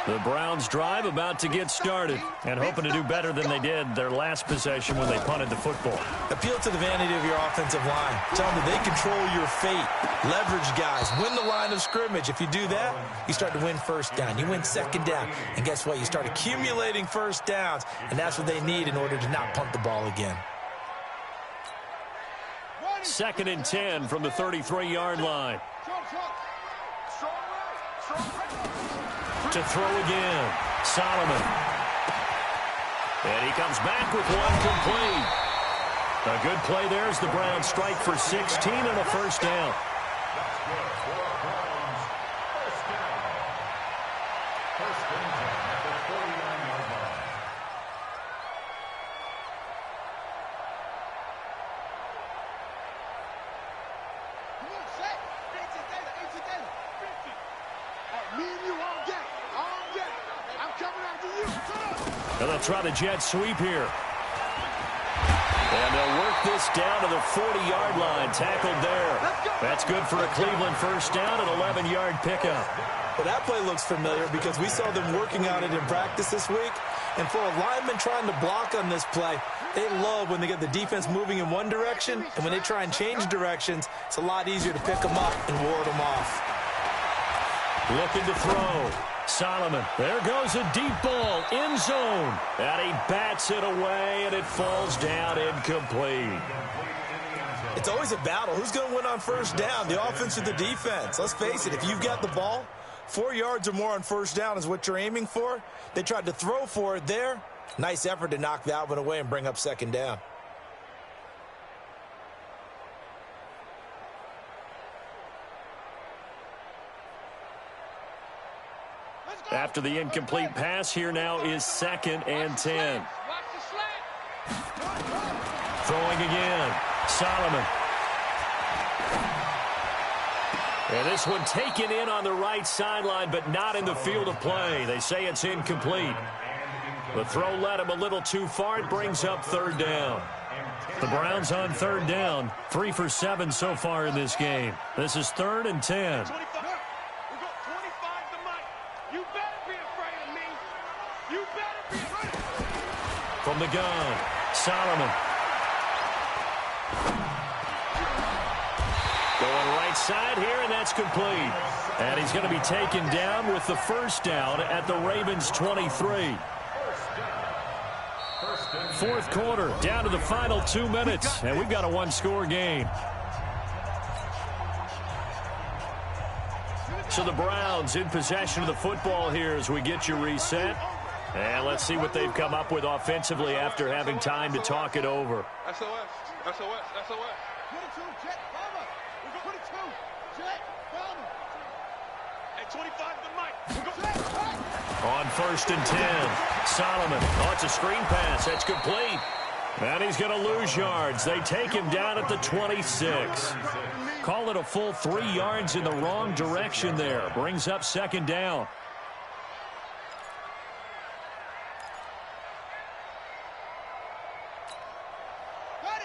The Browns drive about to get started and hoping to do better than they did their last possession when they punted the football. Appeal to the vanity of your offensive line. Tell them that they control your fate. Leverage guys. Win the line of scrimmage. If you do that, you start to win 1st down. You win 2nd down. And guess what? You start accumulating 1st downs. And that's what they need in order to not punt the ball again. 2nd and 10 from the 33-yard line. To throw again. Solomon. And he comes back with one complete. A good play there as the Browns strike for 16 and a 1st down. And they'll try the jet sweep here. And they'll work this down to the 40-yard line. Tackled there. That's good for a Cleveland first down, an 11-yard pickup. Well, that play looks familiar because we saw them working on it in practice this week. And for a lineman trying to block on this play, they love when they get the defense moving in one direction, and when they try and change directions, it's a lot easier to pick them up and ward them off. Looking to throw. Solomon. There goes a deep ball. End zone. And he bats it away, and it falls down incomplete. It's always a battle. Who's going to win on first down, the offense or the defense? Let's face it, if you've got the ball, 4 yards or more on first down is what you're aiming for. They tried to throw for it there. Nice effort to knock that one away and bring up second down. After the incomplete pass, here now is 2nd and 10. Throwing again. Solomon. And this one taken in on the right sideline, but not in the field of play. They say it's incomplete. The throw led him a little too far. It brings up 3rd down. The Browns on 3rd down. 3 for 7 so far in this game. This is 3rd and 10. From the gun, Solomon. Going right side here, and that's complete. And he's going to be taken down with the first down at the Ravens 23. 4th quarter, down to the final 2 minutes, and we've got a one-score game. So the Browns in possession of the football here as we get you reset. And let's see what they've come up with offensively after having time to talk it over. SOS, SOS, SOS. 22, jet, bomber. We go 22, jet, bomber. At 25, the mic. On 1st and 10, Solomon. Oh, it's a screen pass. That's complete. And he's going to lose yards. They take him down at the 26. Call it a full 3 yards in the wrong direction there. Brings up 2nd down.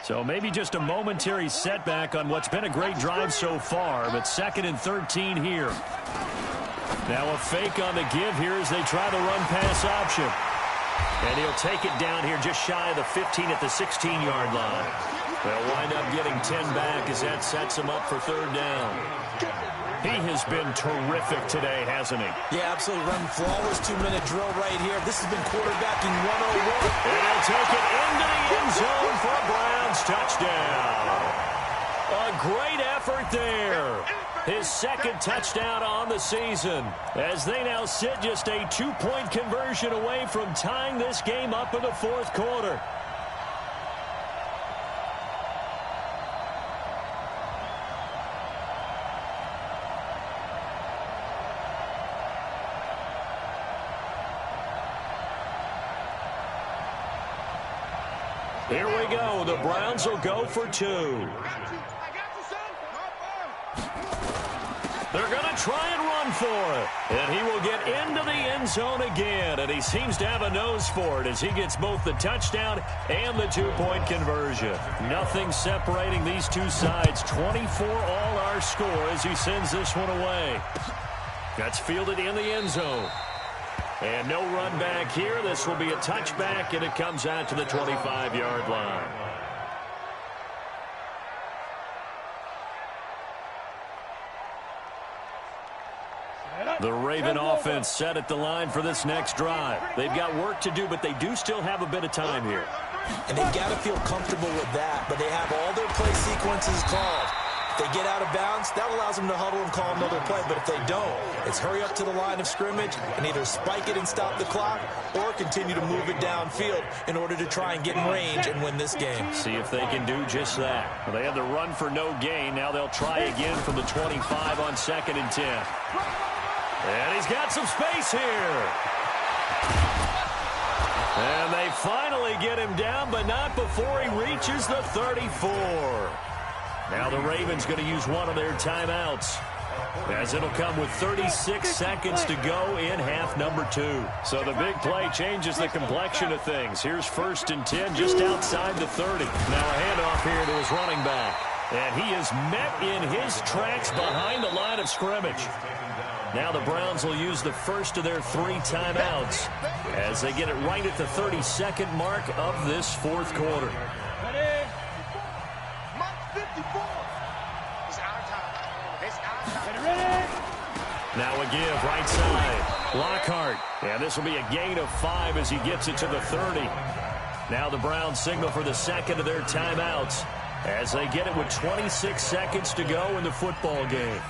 So maybe just a momentary setback on what's been a great drive so far, but 2nd and 13 here. Now a fake on the give here as they try the run-pass option. And he'll take it down here just shy of the 15 at the 16-yard line. They'll wind up getting 10 back as that sets him up for 3rd down. He has been terrific today, hasn't he? Yeah, absolutely. Running flawless 2-minute drill right here. This has been quarterbacking 101. And he'll take it into the end zone for a Browns touchdown. A great effort there. His 2nd touchdown on the season as they now sit just a 2-point conversion away from tying this game up in the 4th quarter. Here we go. The Browns will go for 2. They're going to try and run for it. And he will get into the end zone again. And he seems to have a nose for it as he gets both the touchdown and the 2-point conversion. Nothing separating these two sides. 24 all our score as he sends this one away. That's fielded in the end zone. And no run back here. This will be a touchback, and it comes out to the 25-yard line. The Raven offense set at the line for this next drive. They've got work to do, but they do still have a bit of time here. And they've got to feel comfortable with that, but they have all their play sequences called. If they get out of bounds, that allows them to huddle and call another play. But if they don't, it's hurry up to the line of scrimmage and either spike it and stop the clock or continue to move it downfield in order to try and get in range and win this game. See if they can do just that. Well, they had the run for no gain. Now they'll try again from the 25 on 2nd and 10. And he's got some space here. And they finally get him down, but not before he reaches the 34. Now the Ravens going to use one of their timeouts, as it'll come with 36 seconds to go in half number 2. So the big play changes the complexion of things. Here's 1st and 10 just outside the 30. Now a handoff here to his running back. And he is met in his tracks behind the line of scrimmage. Now the Browns will use the first of their 3 timeouts as they get it right at the 32nd mark of this fourth quarter. Now a give right side. Lockhart. And this will be a gain of 5 as he gets it to the 30. Now the Browns signal for the second of their timeouts as they get it with 26 seconds to go in the football game.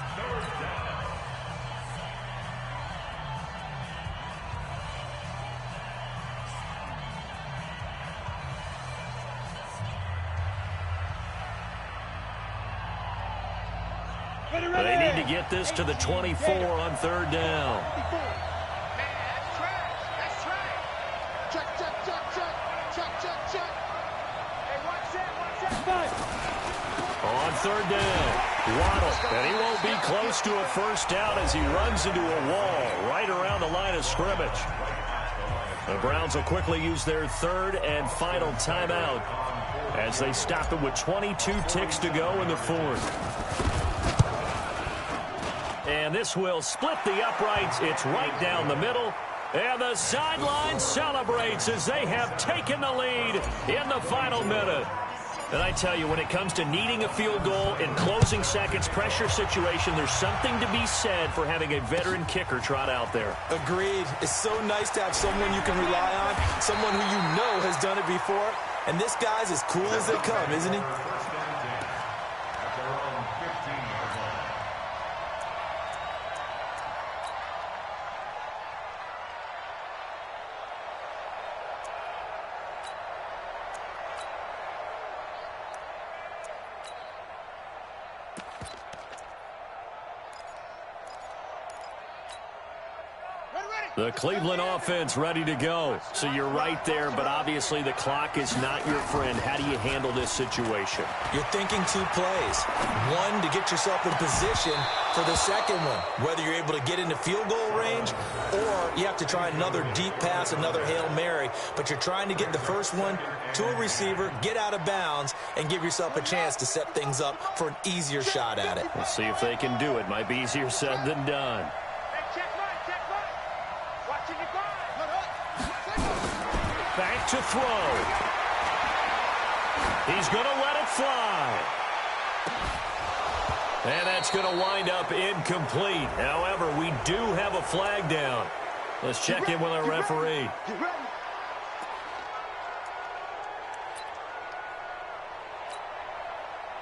They need to get this to the 24 on 3rd down. On 3rd down, Waddle, and he won't be close to a first down as he runs into a wall right around the line of scrimmage. The Browns will quickly use their 3rd and final timeout as they stop it with 22 ticks to go in the 4th. And this will split the uprights. It's right down the middle. And the sideline celebrates as they have taken the lead in the final minute. And I tell you, when it comes to needing a field goal in closing seconds, pressure situation, there's something to be said for having a veteran kicker trot out there. Agreed. It's so nice to have someone you can rely on, someone who you know has done it before. And this guy's as cool as they come, isn't he? The Cleveland offense ready to go. So you're right there, but obviously the clock is not your friend. How do you handle this situation? You're thinking 2 plays. One, to get yourself in position for the second one, whether you're able to get into field goal range or you have to try another deep pass, another Hail Mary. But you're trying to get the first one to a receiver, get out of bounds, and give yourself a chance to set things up for an easier shot at it. We'll see if they can do it. Might be easier said than done. Back to throw. He's going to let it fly. And that's going to wind up incomplete. However, we do have a flag down. Let's check in with our referee.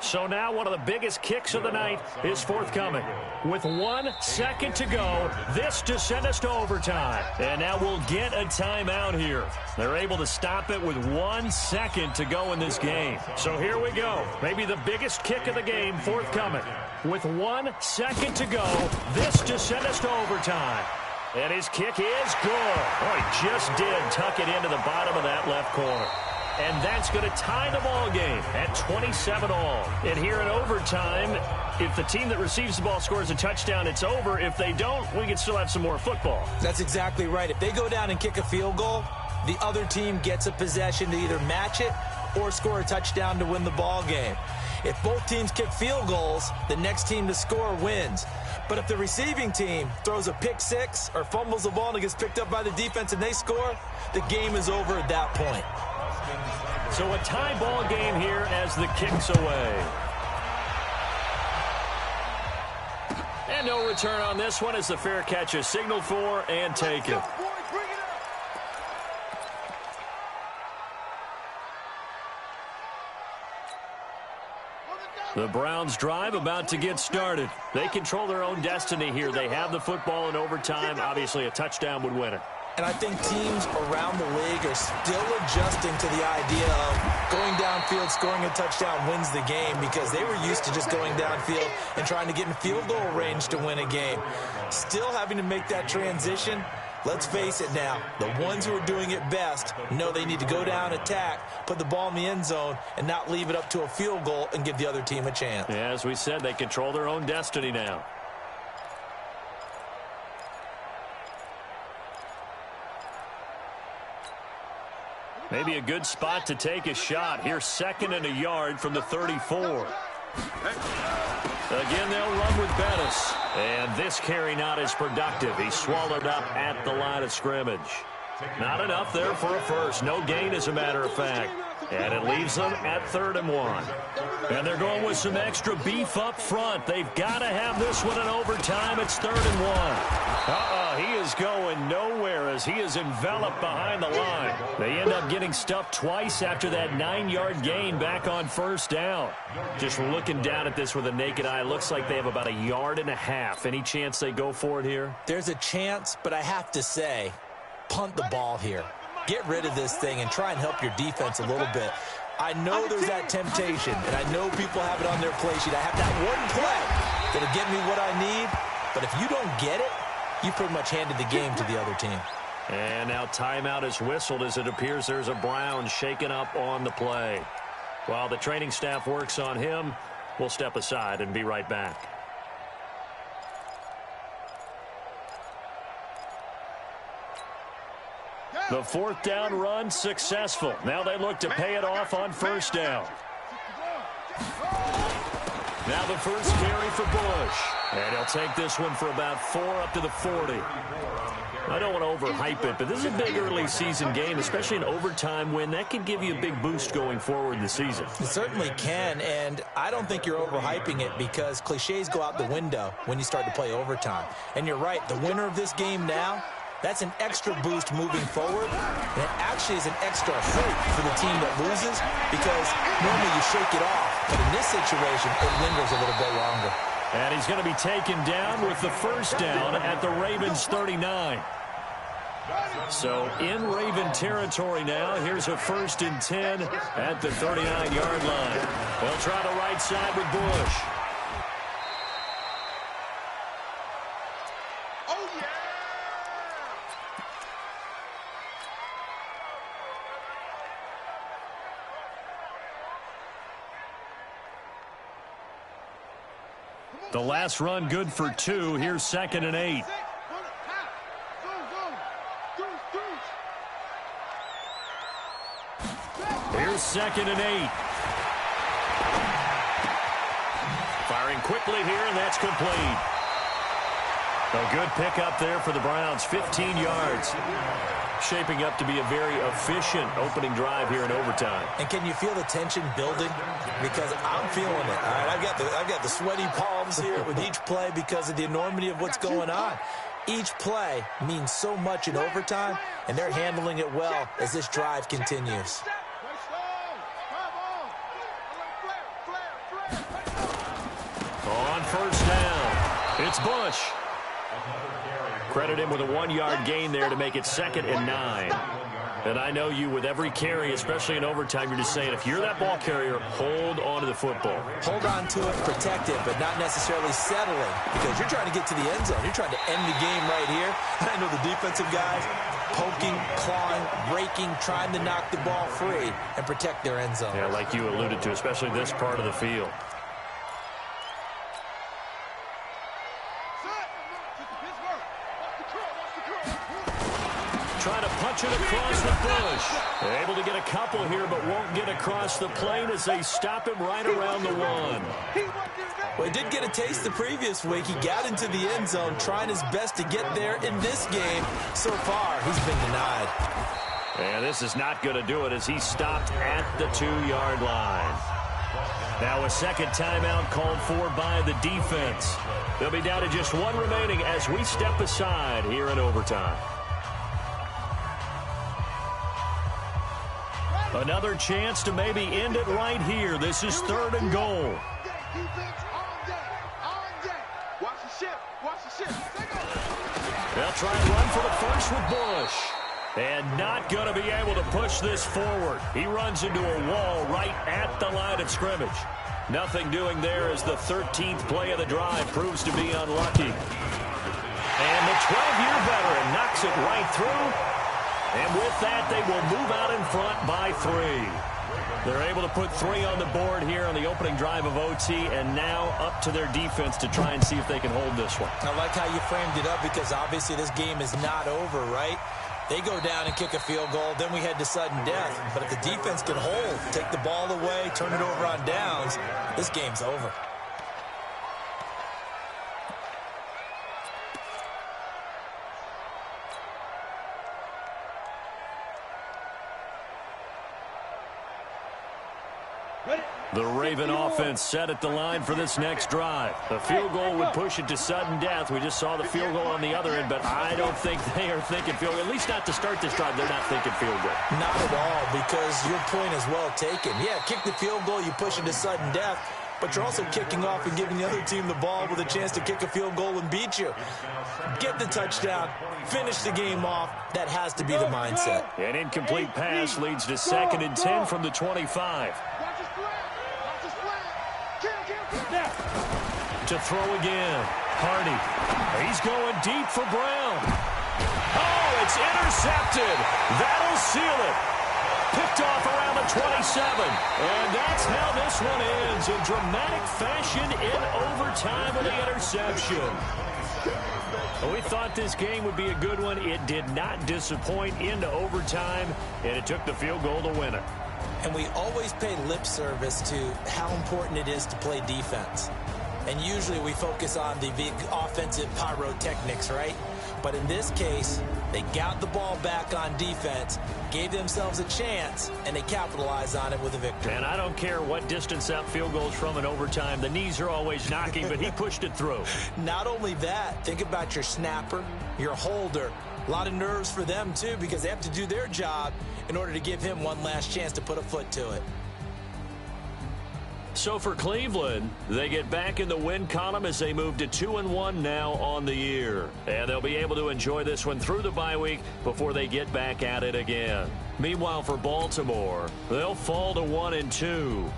So now one of the biggest kicks of the night is forthcoming. With 1 second to go, this to send us to overtime. And now we'll get a timeout here. They're able to stop it with 1 second to go in this game. So here we go. Maybe the biggest kick of the game forthcoming. With 1 second to go, this to send us to overtime. And his kick is good. Oh, he just did tuck it into the bottom of that left corner. And that's going to tie the ball game at 27 all. And here in overtime, if the team that receives the ball scores a touchdown, it's over. If they don't, we can still have some more football. That's exactly right. If they go down and kick a field goal, the other team gets a possession to either match it or score a touchdown to win the ball game. If both teams kick field goals, the next team to score wins. But if the receiving team throws a pick six or fumbles the ball and it gets picked up by the defense and they score, the game is over at that point. So a tie ball game here as the kick's away. And no return on this one as the fair catch is signaled for and taken. The Browns drive about to get started. They control their own destiny here. They have the football in overtime. Obviously, a touchdown would win it. And I think teams around the league are still adjusting to the idea of going downfield, scoring a touchdown wins the game because they were used to just going downfield and trying to get in field goal range to win a game. Still having to make that transition. Let's face it now, the ones who are doing it best know they need to go down, attack, put the ball in the end zone, and not leave it up to a field goal and give the other team a chance. Yeah, as we said, they control their own destiny now. Maybe a good spot to take a shot. Here's 2nd and a yard from the 34. Again, they'll run with Bettis. And this carry not as productive. He's swallowed up at the line of scrimmage. Not enough there for a first. No gain, as a matter of fact. And it leaves them at 3rd and 1. And they're going with some extra beef up front. They've got to have this one in overtime. It's 3rd and 1. He is going nowhere as he is enveloped behind the line. They end up getting stuffed twice after that 9-yard gain back on 1st down. Just looking down at this with a naked eye, looks like they have about 1.5 yards. Any chance they go for it here? There's a chance, but I have to say, punt the ball here. Get rid of this thing and try and help your defense a little bit. I know there's that temptation, and I know people have it on their play sheet. I have that one play that'll get me what I need, but if you don't get it, you pretty much handed the game to the other team. And now timeout is whistled as it appears there's a Brown shaken up on the play. While the training staff works on him, we'll step aside and be right back. The 4th down run successful. Now they look to pay it off on 1st down. Now the first carry for Bush. And he'll take this one for about 4 up to the 40. I don't want to overhype it, but this is a big early season game, especially an overtime win. That can give you a big boost going forward in the season. It certainly can, and I don't think you're overhyping it because cliches go out the window when you start to play overtime. And you're right, the winner of this game now, that's an extra boost moving forward, and it actually is an extra hurt for the team that loses because normally you shake it off, but in this situation, it lingers a little bit longer. And he's going to be taken down with the 1st down at the Ravens 39. So in Raven territory now, here's a 1st and 10 at the 39-yard line. They'll try the right side with Bush. The last run good for 2. Here's 2nd and 8. Here's 2nd and 8. Firing quickly here, and that's complete. A good pickup there for the Browns, 15 yards. Shaping up to be a very efficient opening drive here in overtime. And can you feel the tension building? Because I'm feeling it. All right, I've got the sweaty palms here with each play because of the enormity of what's going on. Each play means so much in overtime, and they're handling it well as this drive continues. On 1st down, it's Bush. Credit him with a 1-yard gain there to make it 2nd and 9. And I know you, with every carry, especially in overtime, you're just saying, if you're that ball carrier, hold on to the football. Hold on to it, protect it, but not necessarily settling because you're trying to get to the end zone. You're trying to end the game right here. I know the defensive guys poking, clawing, breaking, trying to knock the ball free and protect their end zone. Yeah, like you alluded to, especially this part of the field. Trying to punch it across the Bush. They're able to get a couple here, but won't get across the plane as they stop him right around the 1. Well, he did get a taste the previous week. He got into the end zone, trying his best to get there in this game. So far, he's been denied. And this is not going to do it as he's stopped at the 2-yard line. Now a second timeout called for by the defense. They'll be down to just 1 remaining as we step aside here in overtime. Another chance to maybe end it right here. This is 3rd and goal. They'll try and run for the first with Bush. And not going to be able to push this forward. He runs into a wall right at the line of scrimmage. Nothing doing there as the 13th play of the drive proves to be unlucky. And the 12-year veteran knocks it right through. And with that, they will move out in front by 3. They're able to put 3 on the board here on the opening drive of OT, and now up to their defense to try and see if they can hold this one. I like how you framed it up because obviously this game is not over, right? They go down and kick a field goal, then we head to sudden death. But if the defense can hold, take the ball away, turn it over on downs, this game's over. The Raven offense set at the line for this next drive. A field goal would push it to sudden death. We just saw the field goal on the other end, but I don't think they are thinking field goal. At least not to start this drive. They're not thinking field goal. Not at all, because your point is well taken. Yeah, kick the field goal, you push it to sudden death, but you're also kicking off and giving the other team the ball with a chance to kick a field goal and beat you. Get the touchdown, finish the game off. That has to be the mindset. An incomplete pass leads to 2nd and 10 from the 25. To throw again. Hardy. He's going deep for Brown. Oh, it's intercepted. That'll seal it. Picked off around the 27. And that's how this one ends in dramatic fashion in overtime with the interception. We thought this game would be a good one. It did not disappoint into overtime, and it took the field goal to win it. And we always pay lip service to how important it is to play defense. And usually we focus on the big offensive pyrotechnics, right? But in this case, they got the ball back on defense, gave themselves a chance, and they capitalized on it with a victory. And I don't care what distance that field goes from in overtime. The knees are always knocking, but he pushed it through. Not only that, think about your snapper, your holder. A lot of nerves for them, too, because they have to do their job in order to give him one last chance to put a foot to it. So for Cleveland, they get back in the win column as they move to 2-1 now on the year. And they'll be able to enjoy this one through the bye week before they get back at it again. Meanwhile, for Baltimore, they'll fall to 1-2.